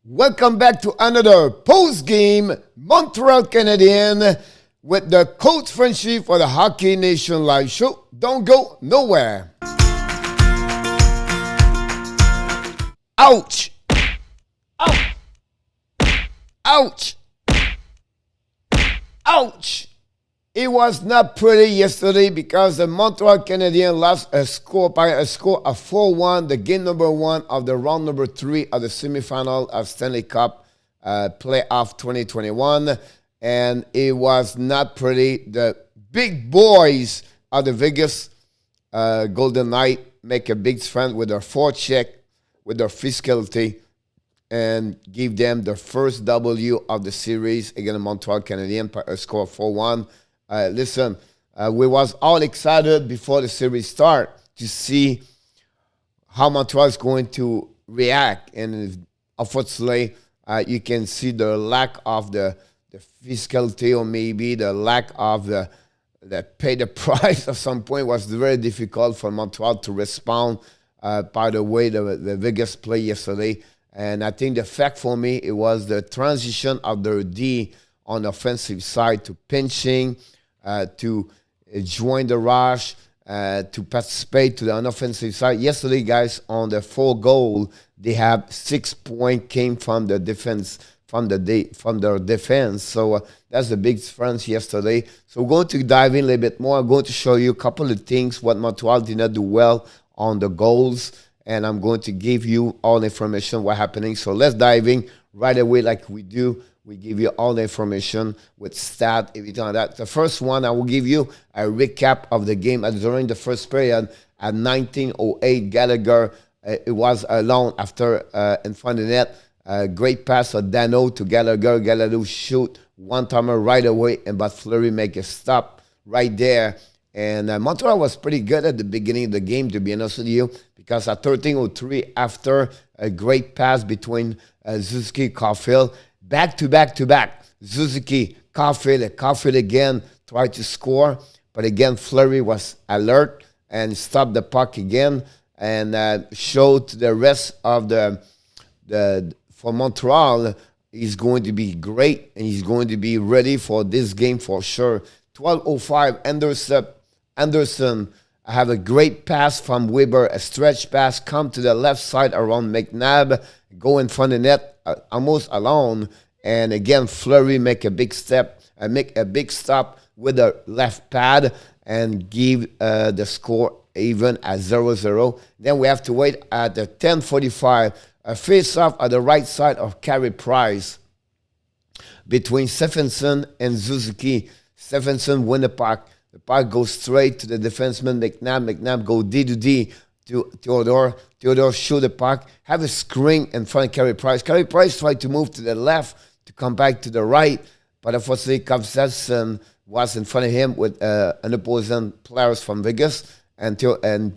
Welcome back to another post-game Montreal Canadiens with the Coach Frenchie for the Hockey Nation Live Show. Don't go nowhere. Ouch! Ouch! Ouch! Ouch! It was not pretty yesterday because the Montreal Canadiens lost a score by a score of 4-1, the game number 1 of the round number 3 of the semifinal of Stanley Cup playoff 2021. And it was not pretty. The big boys of the Vegas Golden Knight make a big stand with their forecheck, with their physicality, and give them the first W of the series against the Montreal Canadiens by a score of 4-1. Listen, we was all excited before the series start to see how Montreal is going to react. And unfortunately, you can see the lack of the physicality, or maybe the lack of the pay the price at some point was very difficult for Montreal to respond by the way the Vegas played yesterday. And I think the fact for me, it was the transition of their D on the offensive side to pinching, to join the rush, to participate to the unoffensive side. Yesterday, guys, on the 4 goal, they have 6 points came from the defense, from their defense. So that's the big difference yesterday. So we're going to dive in a little bit more. I'm going to show you a couple of things what Montreal did not do well on the goals, and I'm going to give you all the information what happening. So let's dive in right away like we do. We give you all the information with stat, everything like that. The first one, I will give you a recap of the game. During the first period, at 19:08, Gallagher, it was alone after in front of the net. Great pass of Dano to Gallagher. Gallagher shoot one-timer right away, but Fleury make a stop right there. And Montreal was pretty good at the beginning of the game, to be honest with you, because at 13:03, after a great pass between Suzuki and Caulfield, back to back, Suzuki, Caulfield again tried to score, but again Fleury was alert and stopped the puck again, and showed the rest of the for Montreal he's going to be great and he's going to be ready for this game for sure. 12:05, Anderson have a great pass from Weber, a stretch pass, come to the left side around McNabb, go in front of the net almost alone, and again Fleury make a big step, make a big stop with the left pad and give the score even at 0-0. Then we have to wait at the 10:45, a face-off at the right side of Carey Price between Stephenson and Suzuki. Stephenson win the puck. The puck goes straight to the defenseman McNabb. McNabb go D to D to Theodore. Theodore shoot the puck, have a screen in front of Carey Price. Carey Price tried to move to the left to come back to the right, but unfortunately Kovsesson was in front of him with an opposing players from Vegas, and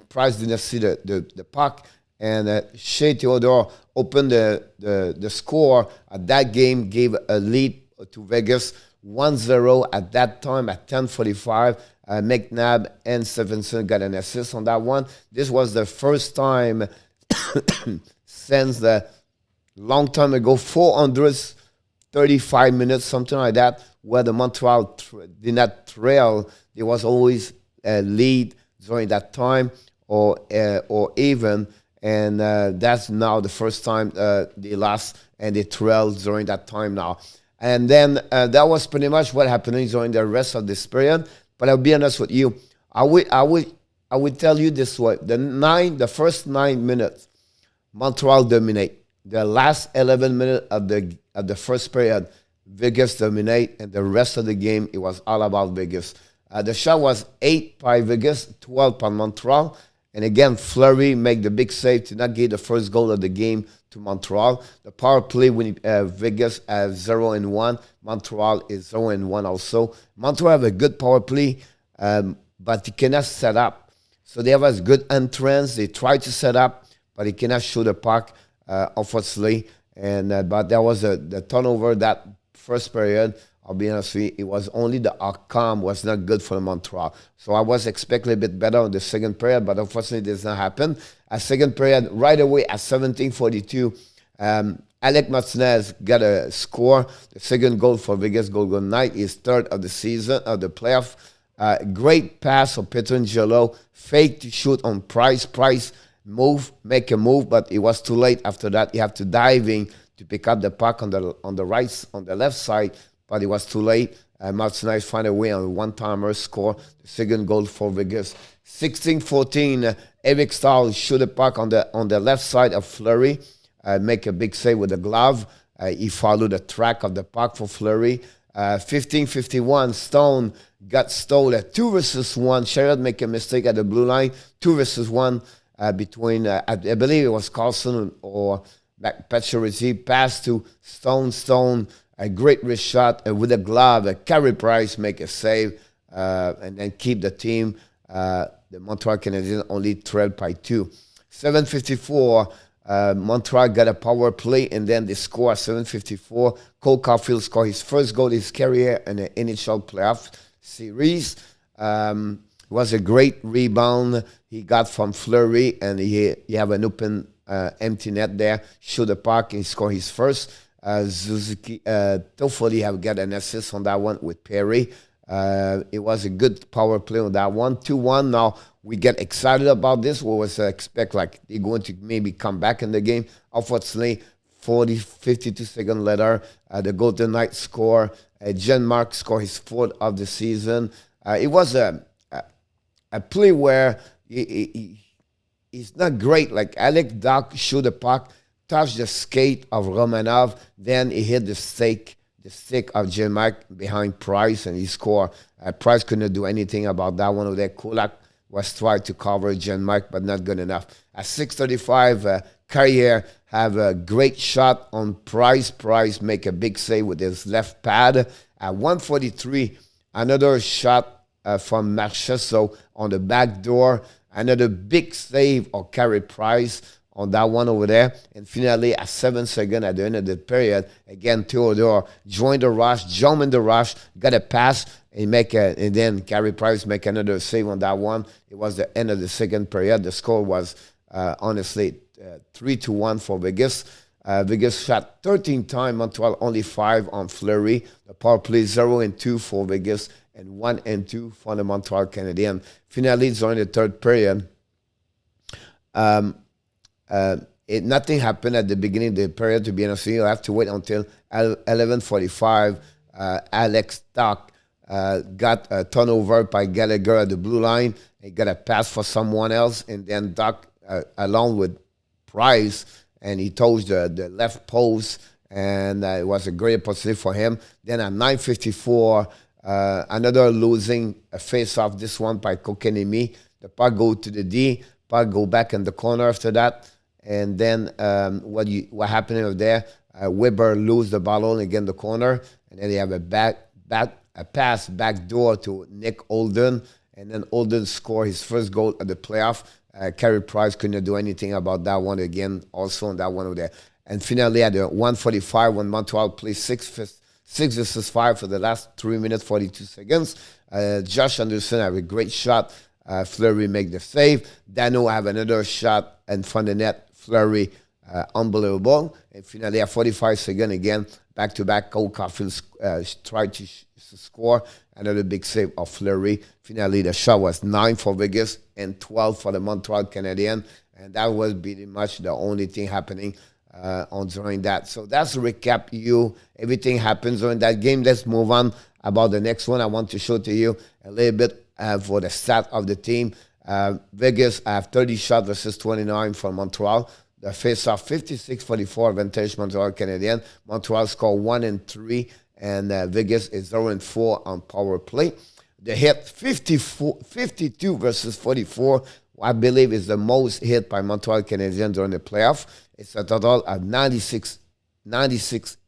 Price did not see the puck, and Shea Theodore opened the score at that game, gave a lead to Vegas 1-0 at that time at 10:45. McNabb and Stephenson got an assist on that one. This was the first time since the long time ago, 435 minutes, something like that, where the Montreal did not trail. There was always a lead during that time, or even, and that's now the first time they lost and they trailed during that time now. And then that was pretty much what happened during the rest of this period. But I'll be honest with you, I would tell you this way: the first 9 minutes, Montreal dominate. The last 11 minutes of the first period, Vegas dominate, and the rest of the game it was all about Vegas. The shot was 8 by Vegas, 12 by Montreal, and again Fleury make the big save to not get the first goal of the game to Montreal. The power play when Vegas has 0-1, Montreal is 0-1 also. Montreal have a good power play, but he cannot set up. So they have a good entrance. They try to set up, but he cannot shoot the puck, unfortunately. And but there was the turnover that first period. I'll be honest with you, it was only the outcome was not good for Montreal. So I was expecting a bit better on the second period, but unfortunately it does not happen. A second period, right away at 17:42, Alec Martinez got a score. The second goal for Vegas Golden Knights is third of the season, of the playoff. Great pass of Pietrangelo. Fake to shoot on Price. Price make a move, but it was too late. After that, you have to dive in to pick up the puck on the left side, but it was too late. Martinez find a way on a one-timer, score the second goal for Vegas. 16-14, Eric Stahl shoot a puck on the left side of Fleury. Make a big save with the glove. He followed the track of the puck for Fleury. 15-51, Stone got stolen. 2 versus 1. Sherrod make a mistake at the blue line. 2 versus 1 between, I believe it was Carlson or Pacioretty. Pass to Stone. Stone, a great wrist shot with a glove. Carey Price make a save and then keep the team. The Montreal Canadiens only trailed by 2. 7:54. Montreal got a power play, and then they score at 7:54. Cole Caulfield scored his first goal in his career in the NHL playoff series. It was a great rebound he got from Fleury, and he have an open empty net there. Shoot the puck, and he scored his first. Suzuki Toffoli have got an assist on that one with Perry. It was a good power play on that one. 2-1. Now we get excited about this. We was expect like they're going to maybe come back in the game. Unfortunately, 52 seconds later, the Golden Knights score. Jean-Marc scored his 4th of the season. It was a play where he's not great. Like Alec Dock shoot the puck, touched the skate of Romanov, then he hit the stick of Jean-Marc behind Price, and he scored. Price couldn't do anything about that one over there. Kulak was trying to cover Jean-Marc, but not good enough. At 6:35, Carrier have a great shot on Price. Price make a big save with his left pad. At 1:43, another shot from Marchessault on the back door. Another big save of Carey Price on that one over there. And finally, at 7 seconds at the end of the period, again, Theodore joined the rush, jumped in the rush, got a pass, and then Carey Price make another save on that one. It was the end of the second period. The score was, honestly, 3-1 for Vegas. Vegas shot 13 times, Montreal only 5 on Fleury. The power play 0-2 for Vegas and 1-2 for the Montreal Canadiens. Finally, during the third period, nothing happened at the beginning of the period, to be honest with you. I have to wait until 11:45. Alex Dock got a turnover by Gallagher at the blue line. He got a pass for someone else, and then Dock, along with Price, and he touched the left post, and it was a great opportunity for him. Then at 9:54, another losing face-off, this one by Kokenimi. The puck go to the D, puck go back in the corner after that. And then what happened over there, Weber lose the ball again the corner, and then they have a pass back door to Nick Holden, and then Holden scored his first goal of the playoff. Carey Price couldn't do anything about that one again, also on that one over there. And finally at the 1:45, when Montreal plays 6 versus 5 for the last 3 minutes, 42 seconds, Josh Anderson have a great shot. Fleury make the save. Dano have another shot in front of the net. Fleury, unbelievable. And finally, at 45 seconds again, back-to-back, Cole Caulfield tried to score. Another big save of Fleury. Finally, the shot was 9 for Vegas and 12 for the Montreal Canadiens. And that was pretty much the only thing happening during that. So that's a recap. Everything happens during that game. Let's move on about the next one. I want to show to you a little bit for the stat of the team. Vegas have 30 shots versus 29 for Montreal. The face-off 56-44 advantage Montreal Canadiens. Montreal score 1-3, and Vegas is 0-4 on power play. The hit 52 versus 44. I believe is the most hit by Montreal Canadiens during the playoff. It's a total of 96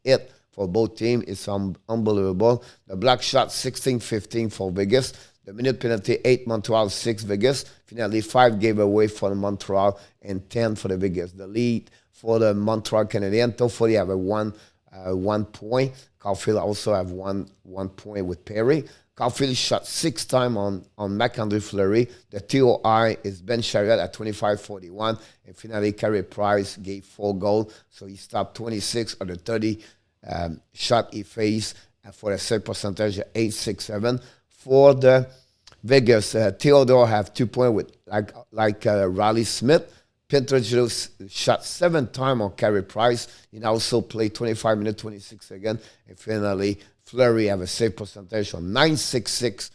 hit for both teams. It's unbelievable. The block shot 16-15 for Vegas. The minute penalty 8, Montreal 6, Vegas. Finally 5 gave away for the Montreal and 10 for the Vegas. The lead for the Montreal Canadiens. Toffoli have a 1 1 point. Caulfield also have one point with Perry. Caulfield shot 6 times on marc-andre Fleury. The TOI is Ben Chariot at 25-41. And finally, Carey Price gave 4 goals. So he stopped 26 of the 30 shot he faced for a save percentage of 8.67. For the Vegas, Theodore have 2 points with like Riley Smith. Pietrangelo shot 7 times on Carey Price. He also played 25 minutes, 26 again. And finally, Fleury have a save percentage of 9.66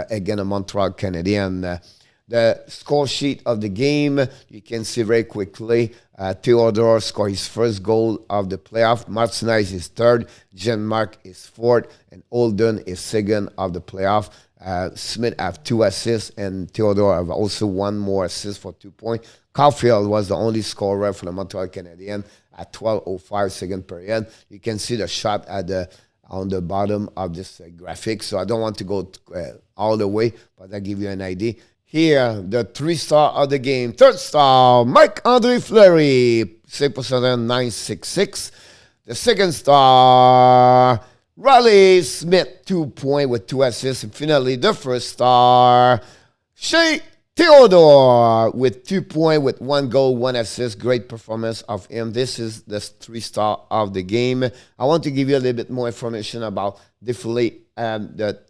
against the Montreal Canadiens. The score sheet of the game, you can see very quickly. Theodore scored his first goal of the playoff. Martinez is third. Jean-Marc is fourth. And Holden is second of the playoff. Smith have 2 assists. And Theodore have also 1 more assist for 2 points. Caulfield was the only scorer for the Montreal Canadiens at 12:05 second period. You can see the shot on the bottom of this graphic. So I don't want to go all the way, but I'll give you an idea. Here, the 3-star of the game. 3rd star, marc-andre Fleury, save percentage 9.66. The 2nd star, Riley Smith, 2 points with 2 assists. And finally, the 1st star, Shea Theodore with 2 points with 1 goal, 1 assist. Great performance of him. This is the 3-star of the game. I want to give you a little bit more information about the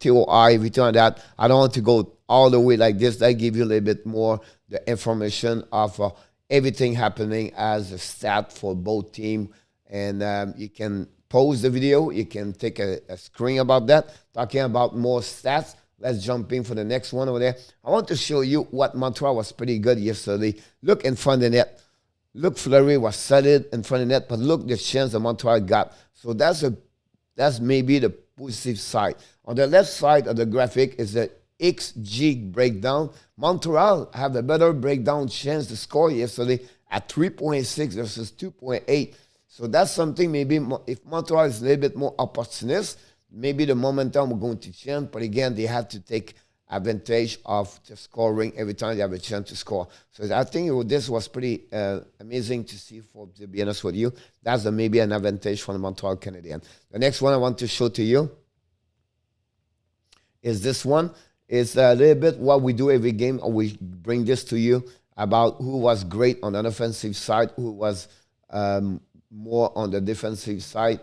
TOI, everything like that. I don't want to go all the way like this. I give you a little bit more the information of everything happening as a stat for both teams. And you can pause the video. You can take a screen about that, talking about more stats. Let's jump in for the next one over there. I want to show you what Montreal was pretty good yesterday. Look in front of the net. Look, Fleury was solid in front of the net, but look the chance that Montreal got. So that's maybe the positive side. On the left side of the graphic is the XG breakdown. Montreal have a better breakdown chance to score yesterday at 3.6 versus 2.8. So that's something maybe if Montreal is a little bit more opportunist, maybe the momentum will going to change. But again, they have to take advantage of the scoring every time they have a chance to score. So I think this was pretty amazing to see, to be honest with you. That's maybe an advantage for the Montreal Canadiens. The next one I want to show to you is this one. It's a little bit what we do every game. We bring this to you about who was great on the offensive side, who was more on the defensive side,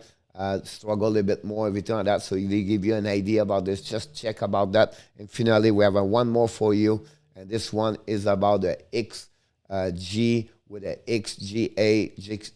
struggle a little bit more, everything like that. So they give you an idea about this. Just check about that. And finally, we have one more for you. And this one is about the XG with the XGA,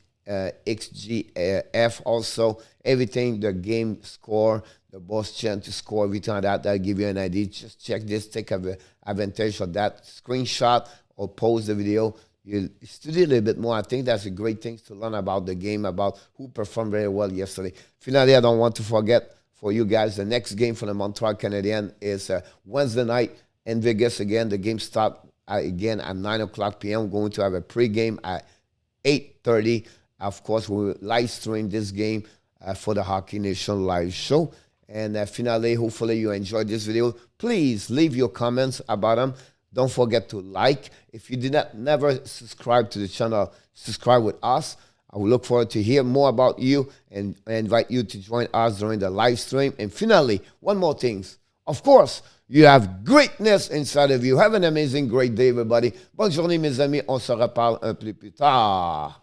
XGF also. Everything, the game score, the boss chance to score, everything like that. That'll give you an idea. Just check this. Take advantage of that. Screenshot or pause the video. You study a little bit more. I think that's a great thing to learn about the game, about who performed very well yesterday. Finally, I don't want to forget for you guys, the next game for the Montreal Canadiens is Wednesday night in Vegas again. The game starts again at 9 o'clock p.m. We're going to have a pregame at 8:30. Of course, we will live stream this game for the Hockey Nation live show. And finally, hopefully you enjoyed this video. Please leave your comments about them. Don't forget to like. If you did never subscribe to the channel, subscribe with us. I will look forward to hear more about you and I invite you to join us during the live stream. And finally, one more thing. Of course, you have greatness inside of you. Have an amazing, great day, everybody. Bonne journée, mes amis. On se reparle un peu plus tard.